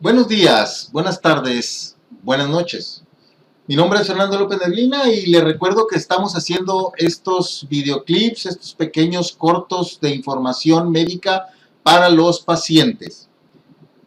Buenos días, buenas tardes, buenas noches. Mi nombre es Fernando López Neblina y le recuerdo que estamos haciendo estos videoclips, estos pequeños cortos de información médica para los pacientes.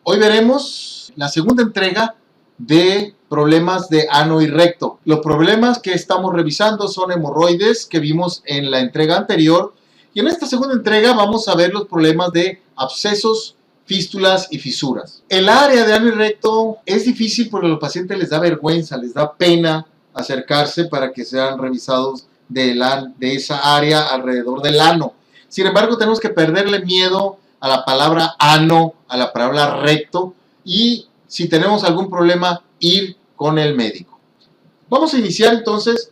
Hoy veremos la segunda entrega de problemas de ano y recto. Los problemas que estamos revisando son hemorroides que vimos en la entrega anterior y en esta segunda entrega vamos a ver los problemas de abscesos, fístulas y fisuras. El área de ano y recto es difícil porque a los pacientes les da vergüenza, les da pena acercarse para que sean revisados de esa área alrededor del ano. Sin embargo, tenemos que perderle miedo a la palabra ano, a la palabra recto, y si tenemos algún problema, ir con el médico. Vamos a iniciar entonces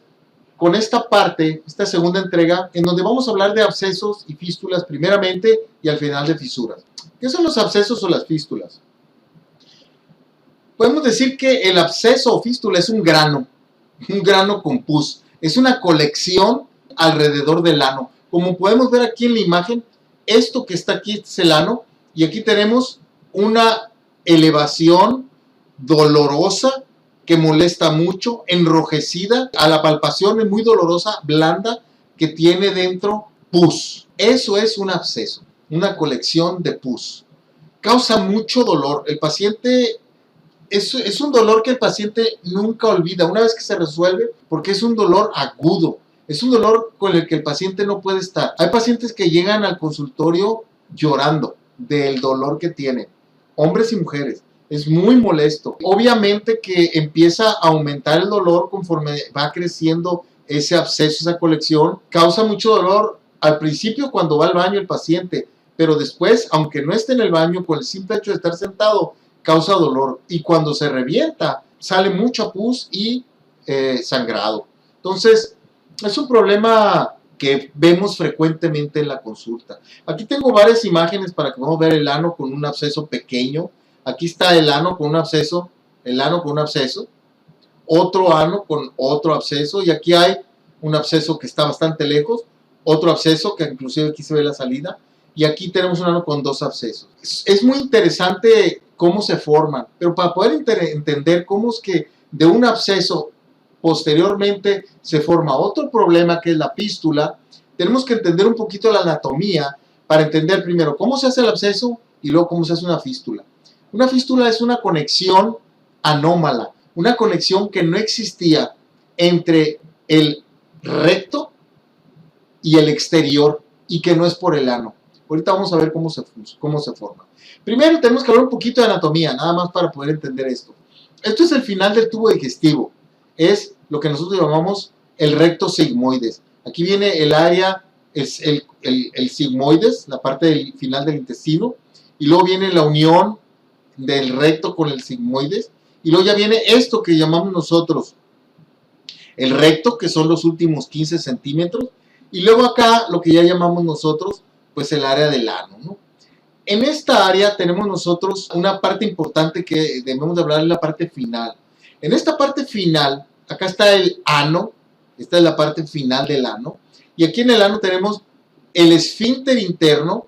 con esta parte, esta segunda entrega, en donde vamos a hablar de abscesos y fístulas primeramente y al final de fisuras. ¿Qué son los abscesos o las fístulas? Podemos decir que el absceso o fístula es un grano con pus. Es una colección alrededor del ano. Como podemos ver aquí en la imagen, esto que está aquí es el ano y aquí tenemos una elevación dolorosa que molesta mucho, enrojecida, a la palpación es muy dolorosa, blanda, que tiene dentro pus. Eso es un absceso, una colección de pus. Causa mucho dolor. El paciente, es un dolor que el paciente nunca olvida, una vez que se resuelve, porque es un dolor agudo. Es un dolor con el que el paciente no puede estar. Hay pacientes que llegan al consultorio llorando del dolor que tienen, hombres y mujeres. Es muy molesto. Obviamente que empieza a aumentar el dolor conforme va creciendo ese absceso, esa colección. Causa mucho dolor al principio cuando va al baño el paciente, pero después, aunque no esté en el baño, con el simple hecho de estar sentado, causa dolor. Y cuando se revienta, sale mucha pus y sangrado. Entonces, es un problema que vemos frecuentemente en la consulta. Aquí tengo varias imágenes para que podamos ver el ano con un absceso pequeño. Aquí está el ano con un absceso, otro ano con otro absceso, y aquí hay un absceso que está bastante lejos, otro absceso que inclusive aquí se ve la salida, y aquí tenemos un ano con dos abscesos. Es muy interesante cómo se forman, pero para poder entender cómo es que de un absceso posteriormente se forma otro problema que es la fístula, tenemos que entender un poquito la anatomía para entender primero cómo se hace el absceso y luego cómo se hace una fístula. Una fístula es una conexión anómala, una conexión que no existía entre el recto y el exterior y que no es por el ano. Ahorita vamos a ver cómo se forma. Primero tenemos que hablar un poquito de anatomía, nada más para poder entender esto. Esto es el final del tubo digestivo. Es lo que nosotros llamamos el recto sigmoides. Aquí viene el área, es el sigmoides, la parte del final del intestino, y luego viene la unión del recto con el sigmoides, y luego ya viene esto que llamamos nosotros el recto, que son los últimos 15 centímetros, y luego acá lo que ya llamamos nosotros, pues el área del ano, ¿no? En esta área tenemos nosotros una parte importante que debemos de hablar, de la parte final. En esta parte final, acá está el ano, esta es la parte final del ano, y aquí en el ano tenemos el esfínter interno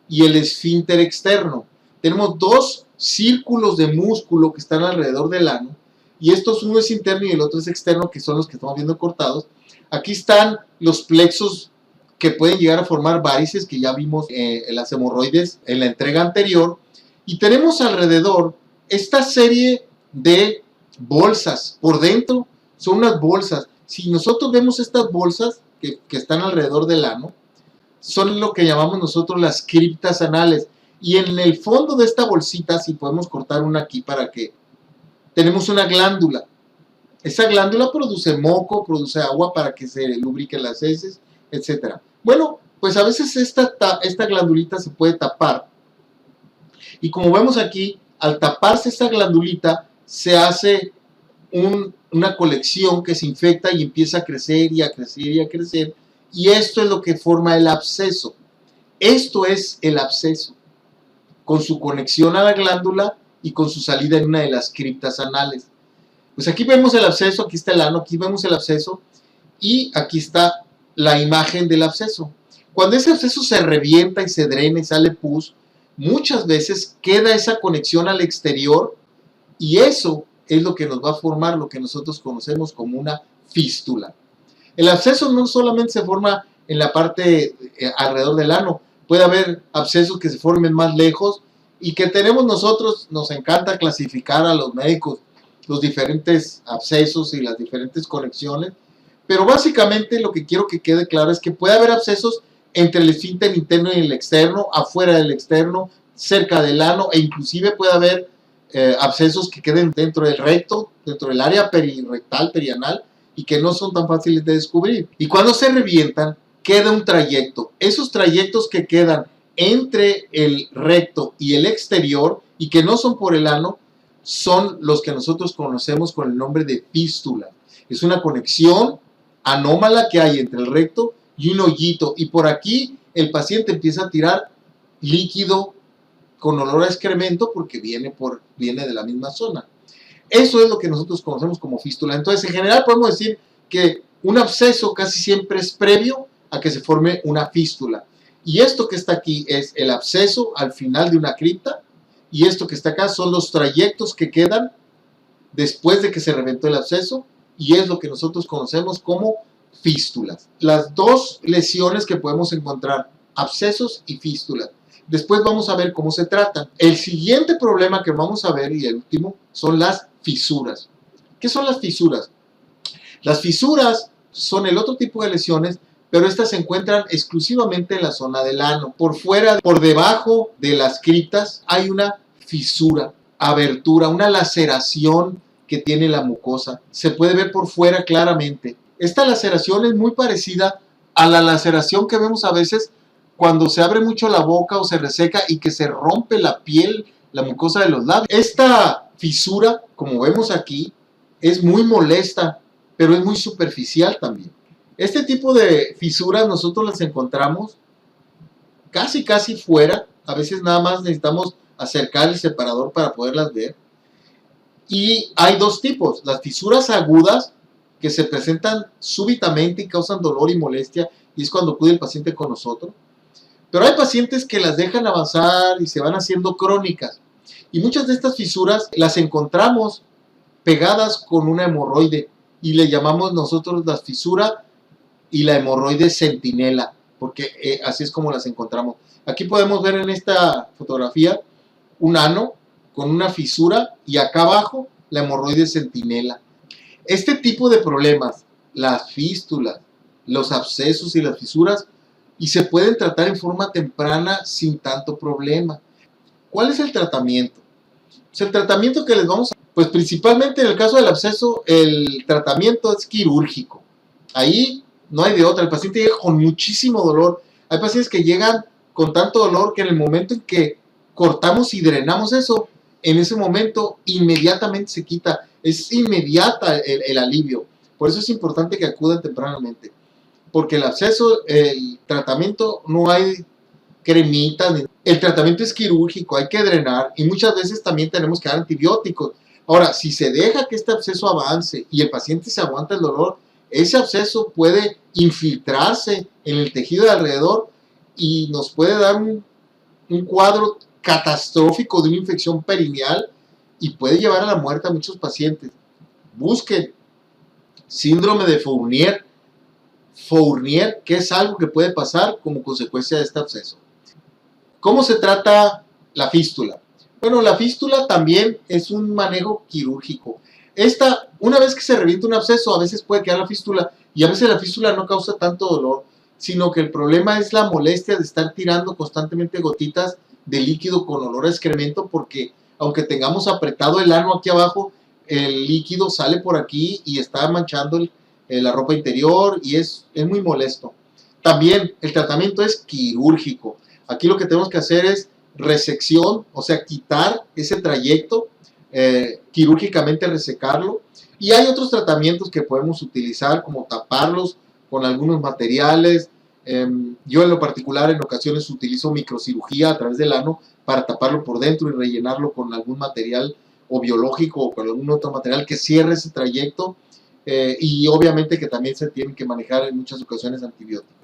y el esfínter externo. Tenemos dos círculos de músculo que están alrededor del ano, y estos, uno es interno y el otro es externo, que son los que estamos viendo cortados. Aquí están los plexos que pueden llegar a formar varices, que ya vimos en las hemorroides en la entrega anterior, y tenemos alrededor esta serie de bolsas. Por dentro son unas bolsas. Si nosotros vemos estas bolsas que están alrededor del ano, son lo que llamamos nosotros las criptas anales. Y en el fondo de esta bolsita, si podemos cortar una aquí para que tenemos una glándula. Esa glándula produce moco, produce agua para que se lubriquen las heces, etc. Bueno, pues a veces esta glandulita se puede tapar. Y como vemos aquí, al taparse esta glandulita, se hace una colección que se infecta y empieza a crecer y a crecer y a crecer. Y esto es lo que forma el absceso. Esto es el absceso, con su conexión a la glándula y con su salida en una de las criptas anales. Pues aquí vemos el absceso, aquí está el ano, aquí vemos el absceso y aquí está la imagen del absceso. Cuando ese absceso se revienta y se drena y sale pus, muchas veces queda esa conexión al exterior Y eso es lo que nos va a formar lo que nosotros conocemos como una fístula. El absceso no solamente se forma en la parte alrededor del ano, puede haber abscesos que se formen más lejos y que tenemos nosotros, nos encanta clasificar a los médicos los diferentes abscesos y las diferentes conexiones, pero básicamente lo que quiero que quede claro es que puede haber abscesos entre el esfínter interno y el externo, afuera del externo, cerca del ano, e inclusive puede haber abscesos que queden dentro del recto, dentro del área perirectal, perianal, y que no son tan fáciles de descubrir. Y cuando se revientan, queda un trayecto. Esos trayectos que quedan entre el recto y el exterior, y que no son por el ano, son los que nosotros conocemos con el nombre de fístula. Es una conexión anómala que hay entre el recto y un hoyito, y por aquí el paciente empieza a tirar líquido con olor a excremento porque viene de la misma zona. Eso es lo que nosotros conocemos como fístula. Entonces, en general podemos decir que un absceso casi siempre es previo a que se forme una fístula. Y esto que está aquí es el absceso al final de una cripta, y esto que está acá son los trayectos que quedan después de que se reventó el absceso, y es lo que nosotros conocemos como fístulas. Las dos lesiones que podemos encontrar, abscesos y fístulas. Después vamos a ver cómo se tratan. El siguiente problema que vamos a ver, y el último, son las fisuras. ¿Qué son las fisuras? Las fisuras son el otro tipo de lesiones, pero estas se encuentran exclusivamente en la zona del ano. Por fuera, por debajo de las criptas, hay una fisura, abertura, una laceración que tiene la mucosa. Se puede ver por fuera claramente. Esta laceración es muy parecida a la laceración que vemos a veces cuando se abre mucho la boca o se reseca y que se rompe la piel, la mucosa de los labios. Esta fisura, como vemos aquí, es muy molesta, pero es muy superficial también. Este tipo de fisuras nosotros las encontramos casi fuera. A veces nada más necesitamos acercar el separador para poderlas ver. Y hay dos tipos: las fisuras agudas, que se presentan súbitamente y causan dolor y molestia, y es cuando acude el paciente con nosotros. Pero hay pacientes que las dejan avanzar y se van haciendo crónicas. Y muchas de estas fisuras las encontramos pegadas con una hemorroide, y le llamamos nosotros la fisura y la hemorroide centinela, porque así es como las encontramos. Aquí podemos ver en esta fotografía un ano con una fisura, y acá abajo la hemorroide centinela. Este tipo de problemas, las fístulas, los abscesos y las fisuras, y se pueden tratar en forma temprana sin tanto problema. ¿Cuál es el tratamiento? Pues el tratamiento que les vamos a... Pues principalmente en el caso del absceso, el tratamiento es quirúrgico. Ahí no hay de otra. El paciente llega con muchísimo dolor. Hay pacientes que llegan con tanto dolor que en el momento en que cortamos y drenamos eso, en ese momento inmediatamente se quita. Es inmediata el alivio. Por eso es importante que acudan tempranamente. Porque el absceso, el tratamiento, no hay cremitas, el tratamiento es quirúrgico, hay que drenar, y muchas veces también tenemos que dar antibióticos. Ahora, si se deja que este absceso avance y el paciente se aguanta el dolor, ese absceso puede infiltrarse en el tejido de alrededor y nos puede dar un cuadro catastrófico de una infección perineal, y puede llevar a la muerte a muchos pacientes. Busquen síndrome de Fournier, que es algo que puede pasar como consecuencia de este absceso. ¿Cómo se trata la fístula? Bueno, la fístula también es un manejo quirúrgico. Una vez que se revienta un absceso, a veces puede quedar la fístula, y a veces la fístula no causa tanto dolor, sino que el problema es la molestia de estar tirando constantemente gotitas de líquido con olor a excremento, porque aunque tengamos apretado el ano aquí abajo, el líquido sale por aquí y está manchando la ropa interior, y es muy molesto. También el tratamiento es quirúrgico. Aquí lo que tenemos que hacer es resección, o sea, quitar ese trayecto, quirúrgicamente resecarlo. Y hay otros tratamientos que podemos utilizar, como taparlos con algunos materiales. Yo en lo particular en ocasiones utilizo microcirugía a través del ano para taparlo por dentro y rellenarlo con algún material o biológico o con algún otro material que cierre ese trayecto. Y obviamente que también se tienen que manejar en muchas ocasiones antibióticos.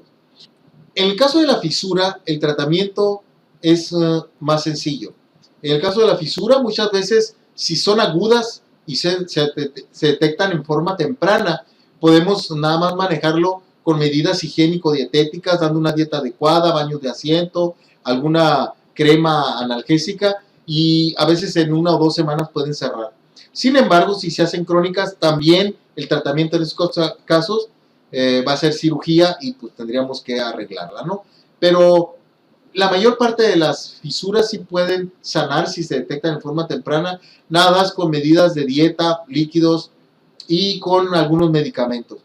En el caso de la fisura, el tratamiento es más sencillo. En el caso de la fisura, muchas veces Si son agudas y se detectan en forma temprana, podemos nada más manejarlo con medidas higiénico-dietéticas, dando una dieta adecuada, baños de asiento, alguna crema analgésica, y a veces en 1 o 2 semanas pueden cerrar. Sin embargo, si se hacen crónicas, también el tratamiento en estos casos va a ser cirugía y pues tendríamos que arreglarla, ¿no? Pero la mayor parte de las fisuras sí pueden sanar si se detectan en forma temprana, nada más con medidas de dieta, líquidos y con algunos medicamentos.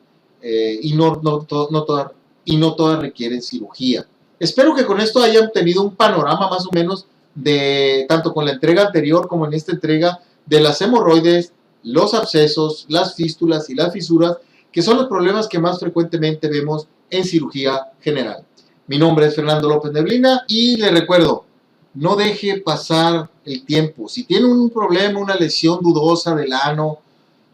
No todas requieren cirugía. Espero que con esto hayan tenido un panorama más o menos de, tanto con la entrega anterior como en esta entrega, de las hemorroides, los abscesos, las fístulas y las fisuras, que son los problemas que más frecuentemente vemos en cirugía general. Mi nombre es Fernando López Neblina y le recuerdo, no deje pasar el tiempo. Si tiene un problema, una lesión dudosa del ano,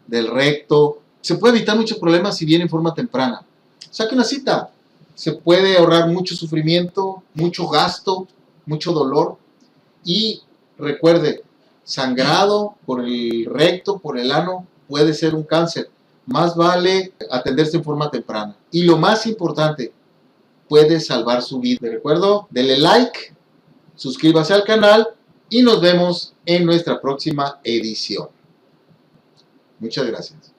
del recto, se puede evitar muchos problemas si viene en forma temprana. Saque una cita. Se puede ahorrar mucho sufrimiento, mucho gasto, mucho dolor. Y recuerde, sangrado por el recto, por el ano, puede ser un cáncer. Más vale atenderse en forma temprana. Y lo más importante, puede salvar su vida. De recuerdo, dele like, suscríbase al canal y nos vemos en nuestra próxima edición. Muchas gracias.